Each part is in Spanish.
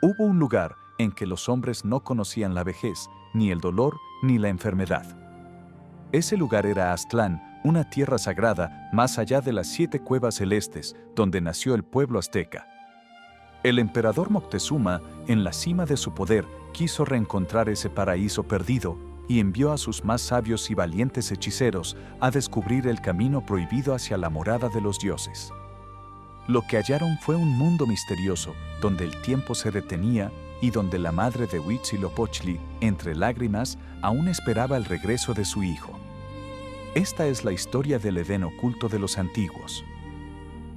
Hubo un lugar en que los hombres no conocían la vejez, ni el dolor, ni la enfermedad. Ese lugar era Aztlán, una tierra sagrada más allá de las 7 cuevas celestes, donde nació el pueblo azteca. El emperador Moctezuma, en la cima de su poder, quiso reencontrar ese paraíso perdido y envió a sus más sabios y valientes hechiceros a descubrir el camino prohibido hacia la morada de los dioses. Lo que hallaron fue un mundo misterioso, donde el tiempo se detenía y donde la madre de Huitzilopochtli, entre lágrimas, aún esperaba el regreso de su hijo. Esta es la historia del Edén oculto de los antiguos.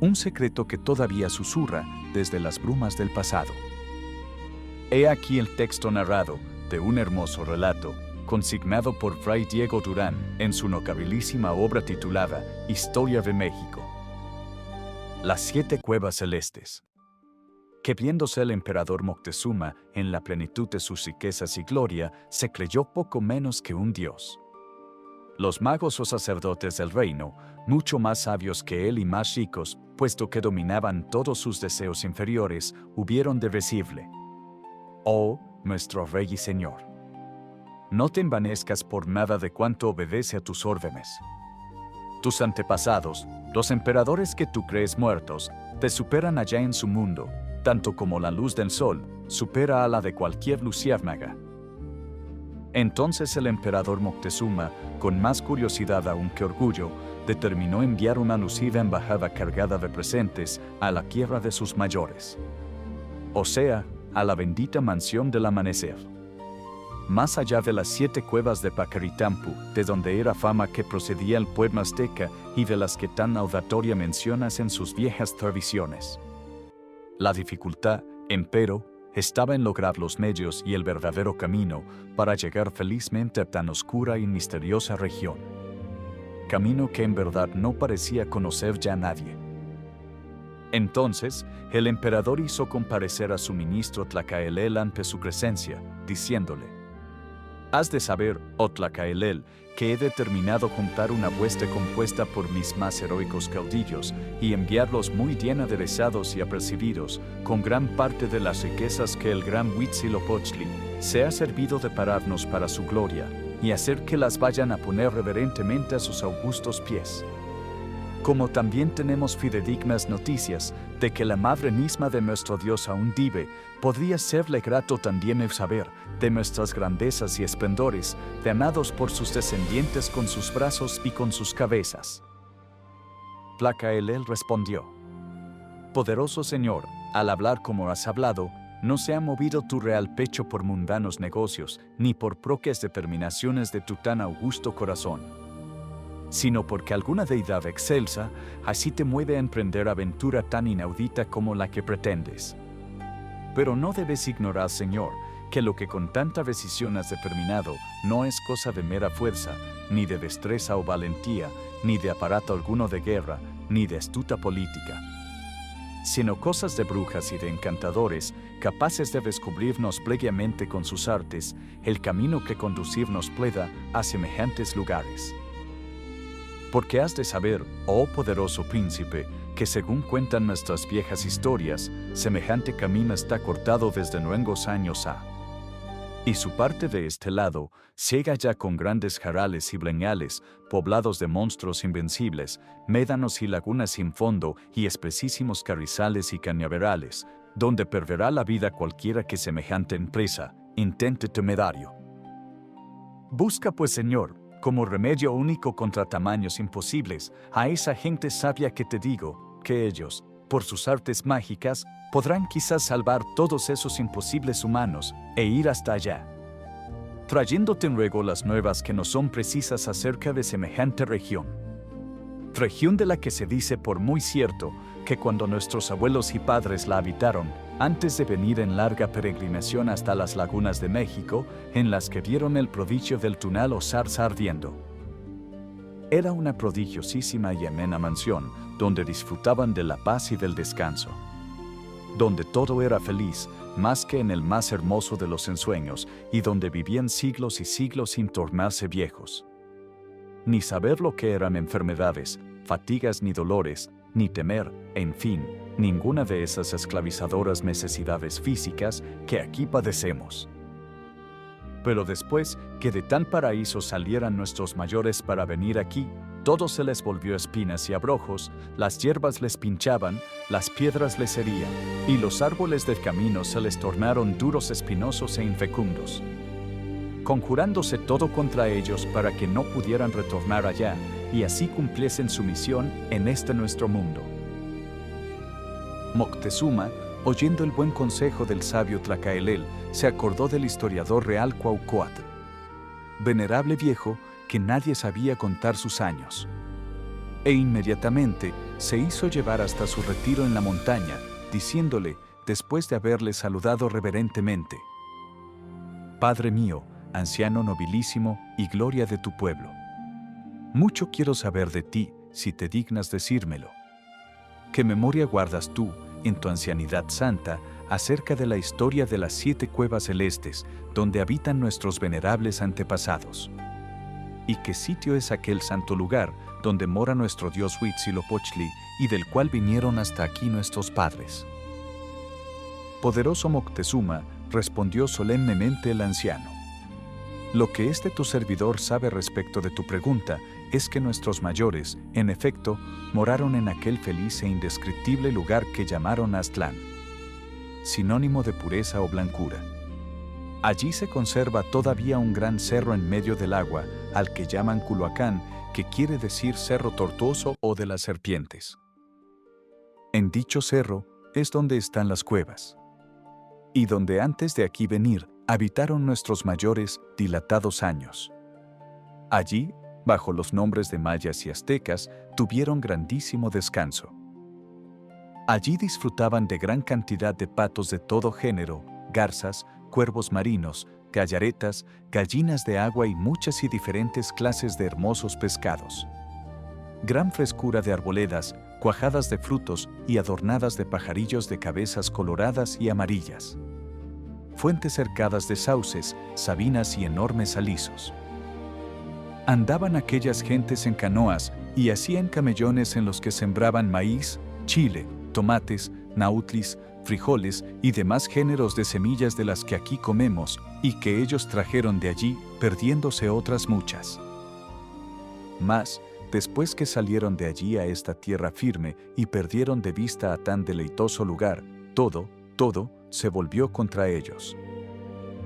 Un secreto que todavía susurra desde las brumas del pasado. He aquí el texto narrado de un hermoso relato, consignado por Fray Diego Durán en su notabilísima obra titulada Historia de México. Las 7 cuevas celestes. Que viéndose el emperador Moctezuma en la plenitud de sus riquezas y gloria, se creyó poco menos que un dios. Los magos o sacerdotes del reino, mucho más sabios que él y más ricos, puesto que dominaban todos sus deseos inferiores, hubieron de decirle: «Oh, nuestro rey y señor, no te envanezcas por nada de cuanto obedece a tus órdenes. Tus antepasados, los emperadores que tú crees muertos, te superan allá en su mundo, tanto como la luz del sol supera a la de cualquier luciérnaga». Entonces el emperador Moctezuma, con más curiosidad aún que orgullo, determinó enviar una lucida embajada cargada de presentes a la tierra de sus mayores. O sea, a la bendita mansión del amanecer. Más allá de las 7 cuevas de Pacaritampu, de donde era fama que procedía el pueblo azteca y de las que tan audatoria mencionas en sus viejas tradiciones. La dificultad, empero, estaba en lograr los medios y el verdadero camino para llegar felizmente a tan oscura y misteriosa región. Camino que en verdad no parecía conocer ya nadie. Entonces, el emperador hizo comparecer a su ministro Tlacaelel ante su presencia, diciéndole: «Has de saber, oh Tlacaelel, que he determinado juntar una hueste compuesta por mis más heroicos caudillos y enviarlos muy bien aderezados y apercibidos, con gran parte de las riquezas que el gran Huitzilopochtli se ha servido de pararnos para su gloria, y hacer que las vayan a poner reverentemente a sus augustos pies. Como también tenemos fidedignas noticias de que la madre misma de nuestro Dios aún vive, podría serle grato también el saber de nuestras grandezas y esplendores, ganados por sus descendientes con sus brazos y con sus cabezas». Tlacaelel respondió: «Poderoso Señor, al hablar como has hablado, no se ha movido tu real pecho por mundanos negocios, ni por propias determinaciones de tu tan augusto corazón, sino porque alguna deidad excelsa así te mueve a emprender aventura tan inaudita como la que pretendes. Pero no debes ignorar, Señor, que lo que con tanta decisión has determinado no es cosa de mera fuerza, ni de destreza o valentía, ni de aparato alguno de guerra, ni de astuta política, sino cosas de brujas y de encantadores, capaces de descubrirnos plegamente con sus artes el camino que conducirnos pueda a semejantes lugares. Porque has de saber, oh poderoso príncipe, que según cuentan nuestras viejas historias, semejante camino está cortado desde luengos años ha. Y su parte de este lado ciega ya con grandes jarales y breñales, poblados de monstruos invencibles, médanos y lagunas sin fondo y espesísimos carrizales y cañaverales, donde perderá la vida cualquiera que semejante empresa intente temedario. Busca pues, Señor, como remedio único contra tamaños imposibles, a esa gente sabia que te digo, que ellos, por sus artes mágicas, podrán quizás salvar todos esos imposibles humanos e ir hasta allá, trayéndote luego las nuevas que nos son precisas acerca de semejante región. Región de la que se dice por muy cierto que cuando nuestros abuelos y padres la habitaron, antes de venir en larga peregrinación hasta las lagunas de México, en las que vieron el prodigio del tunal o zarza ardiendo. Era una prodigiosísima y amena mansión, donde disfrutaban de la paz y del descanso, donde todo era feliz, más que en el más hermoso de los ensueños, y donde vivían siglos y siglos sin tornarse viejos, ni saber lo que eran enfermedades, fatigas ni dolores, ni temer, en fin, ninguna de esas esclavizadoras necesidades físicas que aquí padecemos. Pero después que de tan paraíso salieran nuestros mayores para venir aquí, todo se les volvió espinas y abrojos, las hierbas les pinchaban, las piedras les herían, y los árboles del camino se les tornaron duros, espinosos e infecundos, conjurándose todo contra ellos para que no pudieran retornar allá, y así cumpliesen su misión en este nuestro mundo. Moctezuma, oyendo el buen consejo del sabio Tlacaelel, se acordó del historiador real Cuauhcoatl, venerable viejo que nadie sabía contar sus años, e inmediatamente se hizo llevar hasta su retiro en la montaña, diciéndole, después de haberle saludado reverentemente: «Padre mío, anciano nobilísimo y gloria de tu pueblo, mucho quiero saber de ti, si te dignas decírmelo. ¿Qué memoria guardas tú, en tu ancianidad santa, acerca de la historia de las 7 cuevas celestes, donde habitan nuestros venerables antepasados? ¿Y qué sitio es aquel santo lugar, donde mora nuestro dios Huitzilopochtli, y del cual vinieron hasta aquí nuestros padres?» Poderoso Moctezuma, respondió solemnemente el anciano: «Lo que tu servidor sabe respecto de tu pregunta es que nuestros mayores, en efecto, moraron en aquel feliz e indescriptible lugar que llamaron Aztlán, sinónimo de pureza o blancura. Allí se conserva todavía un gran cerro en medio del agua, al que llaman Culhuacán, que quiere decir cerro tortuoso o de las serpientes. En dicho cerro es donde están las cuevas, y donde antes de aquí venir habitaron nuestros mayores dilatados años. Allí, bajo los nombres de mayas y aztecas, tuvieron grandísimo descanso. Allí disfrutaban de gran cantidad de patos de todo género, garzas, cuervos marinos, gallaretas, gallinas de agua y muchas y diferentes clases de hermosos pescados. Gran frescura de arboledas, cuajadas de frutos y adornadas de pajarillos de cabezas coloradas y amarillas. Fuentes cercadas de sauces, sabinas y enormes alisos. Andaban aquellas gentes en canoas y hacían camellones en los que sembraban maíz, chile, tomates, nautlis, frijoles y demás géneros de semillas de las que aquí comemos y que ellos trajeron de allí, perdiéndose otras muchas. Mas, después que salieron de allí a esta tierra firme y perdieron de vista a tan deleitoso lugar, todo se volvió contra ellos.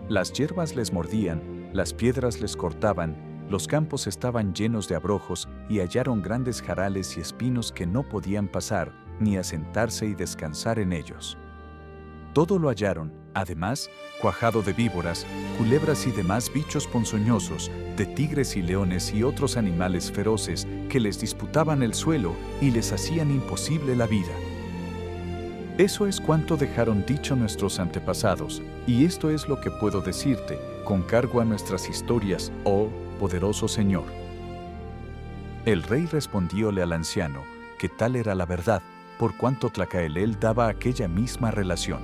Las hierbas les mordían, las piedras les cortaban, los campos estaban llenos de abrojos y hallaron grandes jarales y espinos que no podían pasar, ni asentarse y descansar en ellos. Todo lo hallaron, además, cuajado de víboras, culebras y demás bichos ponzoñosos, de tigres y leones y otros animales feroces que les disputaban el suelo y les hacían imposible la vida. Eso es cuanto dejaron dicho nuestros antepasados, y esto es lo que puedo decirte, con cargo a nuestras historias, oh poderoso Señor». El rey respondióle al anciano que tal era la verdad, por cuanto Tlacaelel daba aquella misma relación.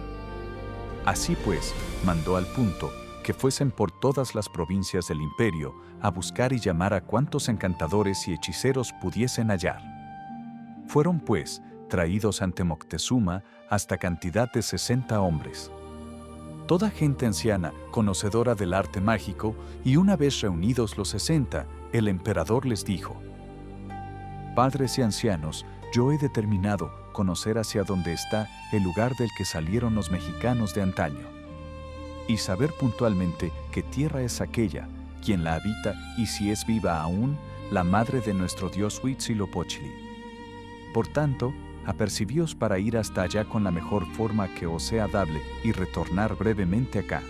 Así pues, mandó al punto que fuesen por todas las provincias del imperio a buscar y llamar a cuantos encantadores y hechiceros pudiesen hallar. Fueron, pues, traídos ante Moctezuma hasta cantidad de 60 hombres. Toda gente anciana, conocedora del arte mágico, y una vez reunidos los 60, el emperador les dijo: «Padres y ancianos, yo he determinado conocer hacia dónde está el lugar del que salieron los mexicanos de antaño, y saber puntualmente qué tierra es aquella, quién la habita y si es viva aún la madre de nuestro dios Huitzilopochtli. Por tanto, apercibíos para ir hasta allá con la mejor forma que os sea dable y retornar brevemente acá».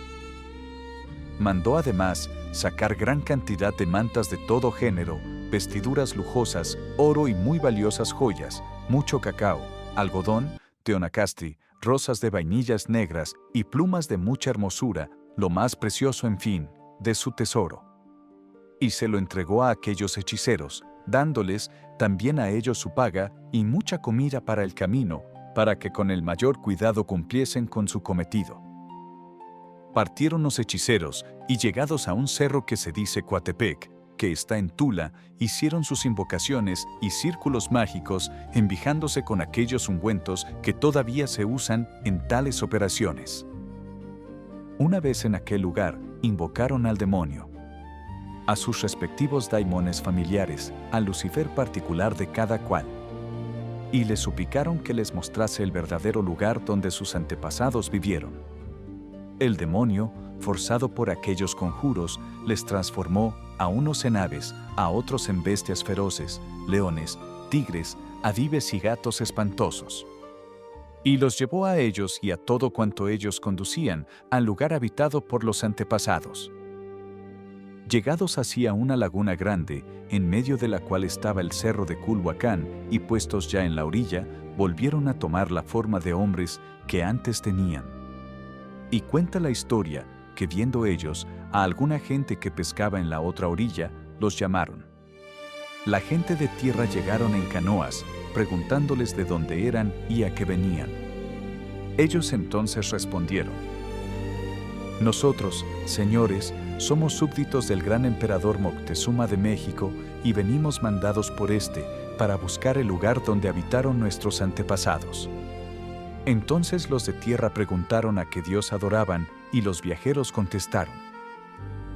Mandó además sacar gran cantidad de mantas de todo género, vestiduras lujosas, oro y muy valiosas joyas, mucho cacao, algodón, teonacastri, rosas de vainillas negras y plumas de mucha hermosura, lo más precioso, en fin, de su tesoro. Y se lo entregó a aquellos hechiceros, dándoles también a ellos su paga y mucha comida para el camino, para que con el mayor cuidado cumpliesen con su cometido. Partieron los hechiceros y llegados a un cerro que se dice Coatepec, que está en Tula, hicieron sus invocaciones y círculos mágicos, envijándose con aquellos ungüentos que todavía se usan en tales operaciones. Una vez en aquel lugar, invocaron al demonio, a sus respectivos daimones familiares, al Lucifer particular de cada cual, y les suplicaron que les mostrase el verdadero lugar donde sus antepasados vivieron. El demonio, forzado por aquellos conjuros, les transformó a unos en aves, a otros en bestias feroces, leones, tigres, adives y gatos espantosos. Y los llevó a ellos y a todo cuanto ellos conducían al lugar habitado por los antepasados. Llegados así a una laguna grande, en medio de la cual estaba el cerro de Culhuacán, y puestos ya en la orilla, volvieron a tomar la forma de hombres que antes tenían. Y cuenta la historia que viendo ellos a alguna gente que pescaba en la otra orilla, los llamaron. La gente de tierra llegaron en canoas, preguntándoles de dónde eran y a qué venían. Ellos entonces respondieron: Nosotros, señores, somos súbditos del gran emperador Moctezuma de México y venimos mandados por éste para buscar el lugar donde habitaron nuestros antepasados. Entonces los de tierra preguntaron a qué dios adoraban y los viajeros contestaron: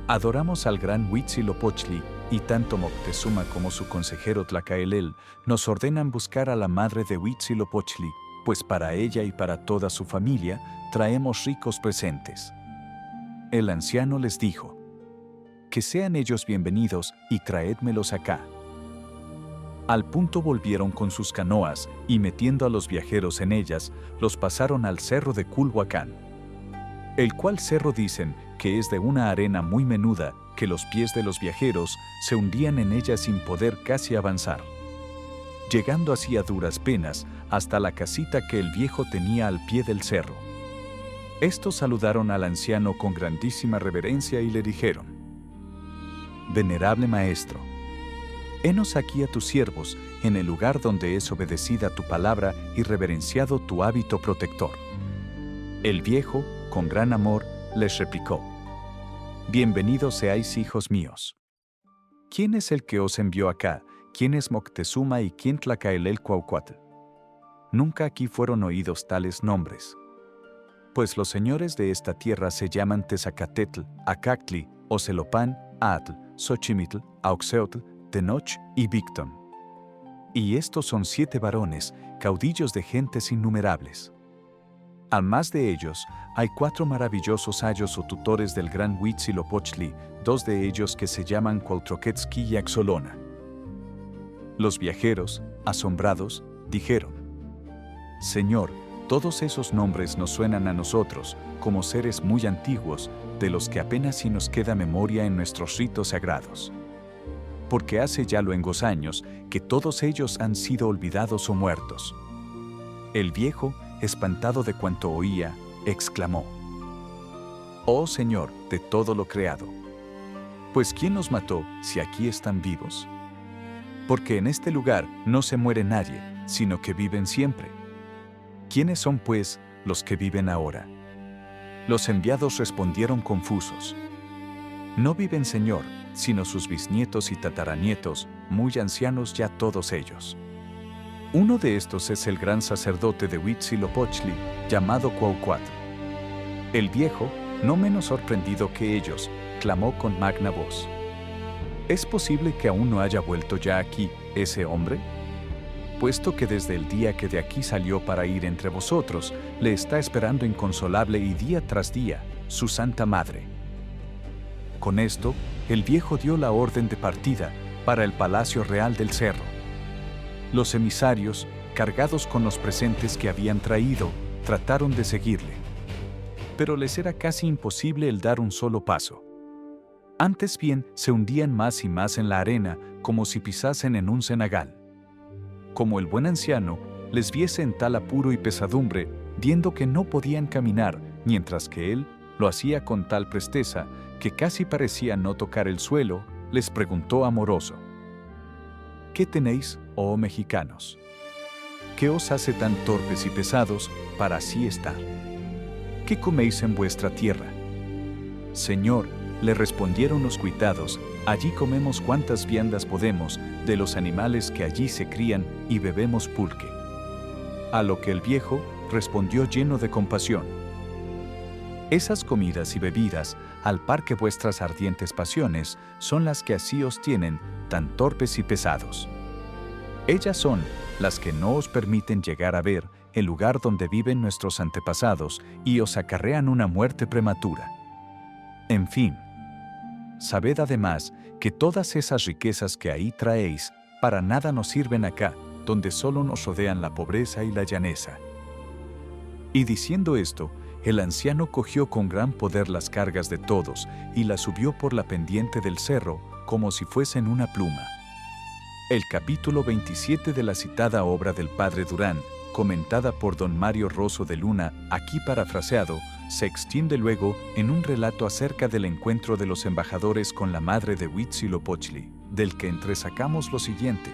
Adoramos al gran Huitzilopochtli, y tanto Moctezuma como su consejero Tlacaelel nos ordenan buscar a la madre de Huitzilopochtli, pues para ella y para toda su familia traemos ricos presentes. El anciano les dijo: Que sean ellos bienvenidos y traédmelos acá. Al punto volvieron con sus canoas y metiendo a los viajeros en ellas, los pasaron al cerro de Culhuacán, el cual cerro dicen que es de una arena muy menuda que los pies de los viajeros se hundían en ella sin poder casi avanzar, llegando así a duras penas hasta la casita que el viejo tenía al pie del cerro. Estos saludaron al anciano con grandísima reverencia y le dijeron: Venerable maestro, henos aquí a tus siervos en el lugar donde es obedecida tu palabra y reverenciado tu hábito protector. El viejo, con gran amor, les replicó: Bienvenidos seáis, hijos míos. ¿Quién es el que os envió acá? ¿Quién es Moctezuma y quién Tlacaelel Cuauhcuatl? Nunca aquí fueron oídos tales nombres. Pues los señores de esta tierra se llaman Tezacatetl, Acactli, Ocelopan, Atl, Xochimitl, Auxeotl, Tenoch y Victon. Y estos son 7 varones, caudillos de gentes innumerables. Además de ellos, hay 4 maravillosos ayos o tutores del gran Huitzilopochtli, 2 de ellos que se llaman Cuauhtroquetzki y Axolona. Los viajeros, asombrados, dijeron: Señor, todos esos nombres nos suenan a nosotros como seres muy antiguos, de los que apenas si nos queda memoria en nuestros ritos sagrados. Porque hace ya luengos años que todos ellos han sido olvidados o muertos. El viejo, espantado de cuanto oía, exclamó: Oh Señor de todo lo creado, pues ¿quién nos mató si aquí están vivos? Porque en este lugar no se muere nadie, sino que viven siempre. ¿Quiénes son, pues, los que viven ahora? Los enviados respondieron confusos: No viven, Señor, sino sus bisnietos y tataranietos, muy ancianos ya todos ellos. Uno de estos es el gran sacerdote de Huitzilopochtli, llamado Cuauhcuatl. El viejo, no menos sorprendido que ellos, clamó con magna voz: ¿Es posible que aún no haya vuelto ya aquí ese hombre? Puesto que desde el día que de aquí salió para ir entre vosotros, le está esperando inconsolable y día tras día su Santa Madre. Con esto, el viejo dio la orden de partida para el Palacio Real del Cerro. Los emisarios, cargados con los presentes que habían traído, trataron de seguirle. Pero les era casi imposible el dar un solo paso. Antes bien, se hundían más y más en la arena, como si pisasen en un cenagal. Como el buen anciano les viese en tal apuro y pesadumbre, viendo que no podían caminar, mientras que él lo hacía con tal presteza que casi parecía no tocar el suelo, les preguntó amoroso: ¿Qué tenéis, oh mexicanos? ¿Qué os hace tan torpes y pesados para así estar? ¿Qué coméis en vuestra tierra? Señor, le respondieron los cuitados, Allí comemos cuantas viandas podemos de los animales que allí se crían y bebemos pulque. A lo que el viejo respondió lleno de compasión: esas comidas y bebidas, al par que vuestras ardientes pasiones, son las que así os tienen tan torpes y pesados. Ellas son las que no os permiten llegar a ver el lugar donde viven nuestros antepasados y os acarrean una muerte prematura. En fin, sabed además que todas esas riquezas que ahí traéis para nada nos sirven acá, donde solo nos rodean la pobreza y la llaneza. Y diciendo esto, el anciano cogió con gran poder las cargas de todos y las subió por la pendiente del cerro como si fuesen una pluma. El capítulo 27 de la citada obra del padre Durán, comentada por don Mario Rosso de Luna, aquí parafraseado, se extiende luego en un relato acerca del encuentro de los embajadores con la madre de Huitzilopochtli, del que entresacamos lo siguiente.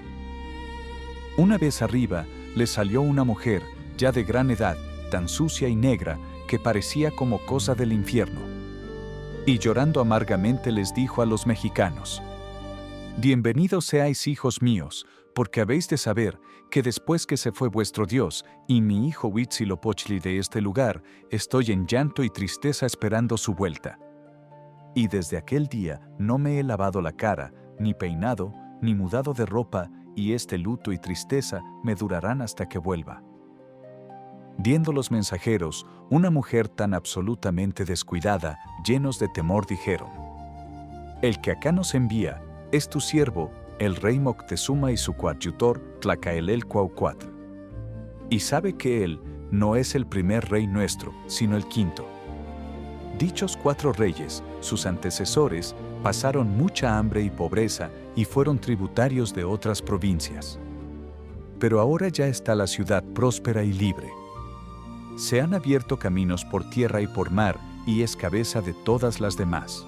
Una vez arriba, le salió una mujer, ya de gran edad, tan sucia y negra, que parecía como cosa del infierno. Y llorando amargamente les dijo a los mexicanos: «Bienvenidos seáis, hijos míos, porque habéis de saber que después que se fue vuestro Dios y mi hijo Huitzilopochtli de este lugar, estoy en llanto y tristeza esperando su vuelta. Y desde aquel día no me he lavado la cara, ni peinado, ni mudado de ropa, y este luto y tristeza me durarán hasta que vuelva». Viendo los mensajeros, una mujer tan absolutamente descuidada, llenos de temor dijeron: «El que acá nos envía es tu siervo, el rey Moctezuma y su coadjutor Tlacaelel Cuauhcuatl. Y sabe que él no es el primer rey nuestro, sino el quinto. Dichos 4 reyes, sus antecesores, pasaron mucha hambre y pobreza y fueron tributarios de otras provincias. Pero ahora ya está la ciudad próspera y libre. Se han abierto caminos por tierra y por mar y es cabeza de todas las demás.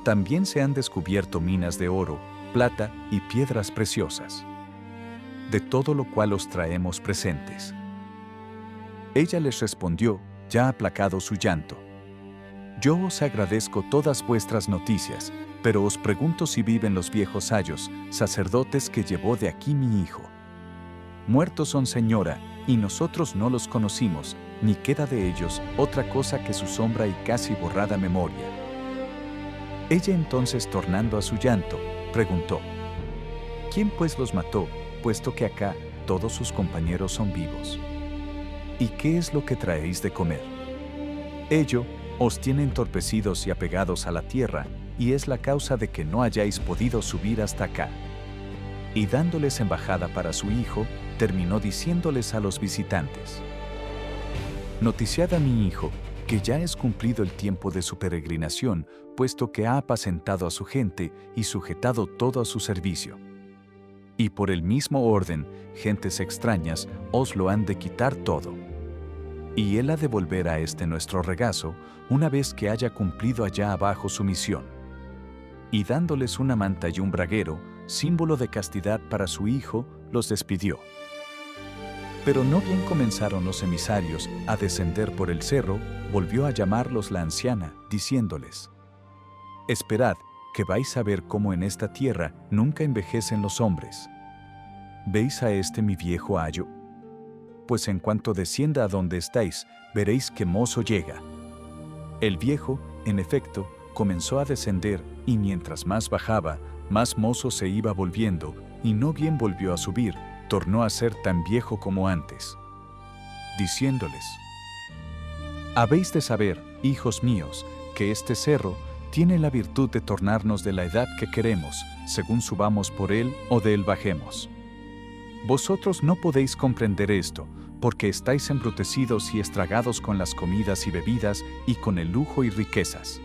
También se han descubierto minas de oro, plata y piedras preciosas. De todo lo cual os traemos presentes». Ella les respondió, ya aplacado su llanto: «Yo os agradezco todas vuestras noticias, pero os pregunto si viven los viejos ayos, sacerdotes que llevó de aquí mi hijo. Muertos son, señora, y nosotros no los conocimos, ni queda de ellos otra cosa que su sombra y casi borrada memoria». Ella entonces, tornando a su llanto, preguntó: «¿Quién pues los mató, puesto que acá todos sus compañeros son vivos? ¿Y qué es lo que traéis de comer? Ello os tiene entorpecidos y apegados a la tierra, y es la causa de que no hayáis podido subir hasta acá». Y dándoles embajada para su hijo, terminó diciéndoles a los visitantes: «Noticiad a mi hijo, que ya es cumplido el tiempo de su peregrinación, puesto que ha apacentado a su gente y sujetado todo a su servicio. Y por el mismo orden, gentes extrañas os lo han de quitar todo. Y él ha de volver a este nuestro regazo, una vez que haya cumplido allá abajo su misión». Y dándoles una manta y un braguero, símbolo de castidad para su hijo, los despidió. Pero no bien comenzaron los emisarios a descender por el cerro, volvió a llamarlos la anciana, diciéndoles: «Esperad, que vais a ver cómo en esta tierra nunca envejecen los hombres. ¿Veis a este mi viejo ayo? Pues en cuanto descienda a donde estáis, veréis que mozo llega». El viejo, en efecto, comenzó a descender, y mientras más bajaba, más mozo se iba volviendo, y no bien volvió a subir, tornó a ser tan viejo como antes, diciéndoles: «Habéis de saber, hijos míos, que este cerro tiene la virtud de tornarnos de la edad que queremos, según subamos por él o de él bajemos. Vosotros no podéis comprender esto, porque estáis embrutecidos y estragados con las comidas y bebidas y con el lujo y riquezas».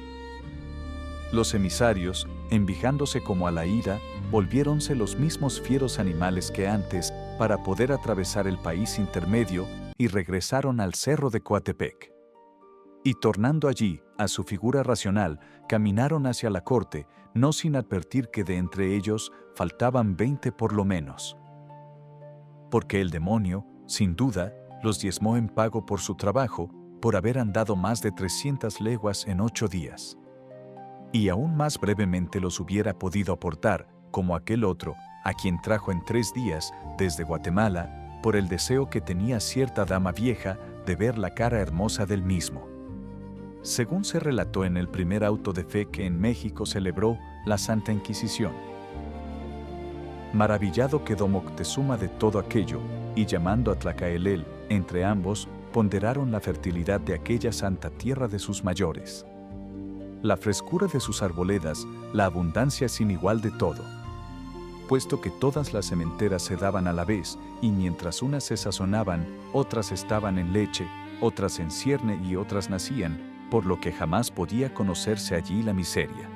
Los emisarios, envijándose como a la ira, volviéronse los mismos fieros animales que antes para poder atravesar el país intermedio y regresaron al cerro de Coatepec. Y tornando allí, a su figura racional, caminaron hacia la corte, no sin advertir que de entre ellos faltaban 20 por lo menos. Porque el demonio, sin duda, los diezmó en pago por su trabajo, por haber andado más de 300 leguas en 8 días. y aún más brevemente los hubiera podido aportar, como aquel otro, a quien trajo en 3 días desde Guatemala, por el deseo que tenía cierta dama vieja de ver la cara hermosa del mismo. Según se relató en el primer auto de fe que en México celebró la Santa Inquisición. Maravillado quedó Moctezuma de todo aquello, y llamando a Tlacaelel, entre ambos, ponderaron la fertilidad de aquella santa tierra de sus mayores. La frescura de sus arboledas, la abundancia sin igual de todo. Puesto que todas las sementeras se daban a la vez, y mientras unas se sazonaban, otras estaban en leche, otras en cierne y otras nacían, por lo que jamás podía conocerse allí la miseria.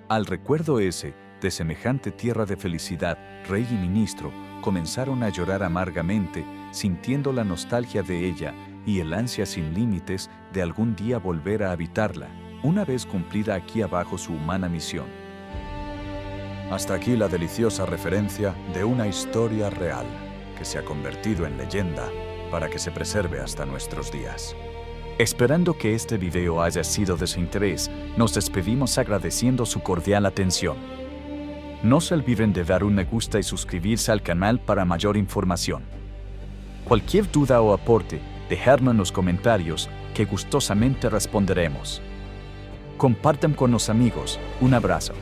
Al recuerdo ese, de semejante tierra de felicidad, rey y ministro, comenzaron a llorar amargamente, sintiendo la nostalgia de ella y el ansia sin límites de algún día volver a habitarla, una vez cumplida aquí abajo su humana misión. Hasta aquí la deliciosa referencia de una historia real, que se ha convertido en leyenda para que se preserve hasta nuestros días. Esperando que este video haya sido de su interés, nos despedimos agradeciendo su cordial atención. No se olviden de dar un me gusta y suscribirse al canal para mayor información. Cualquier duda o aporte, dejadlo en los comentarios, que gustosamente responderemos. Compartan con los amigos. Un abrazo.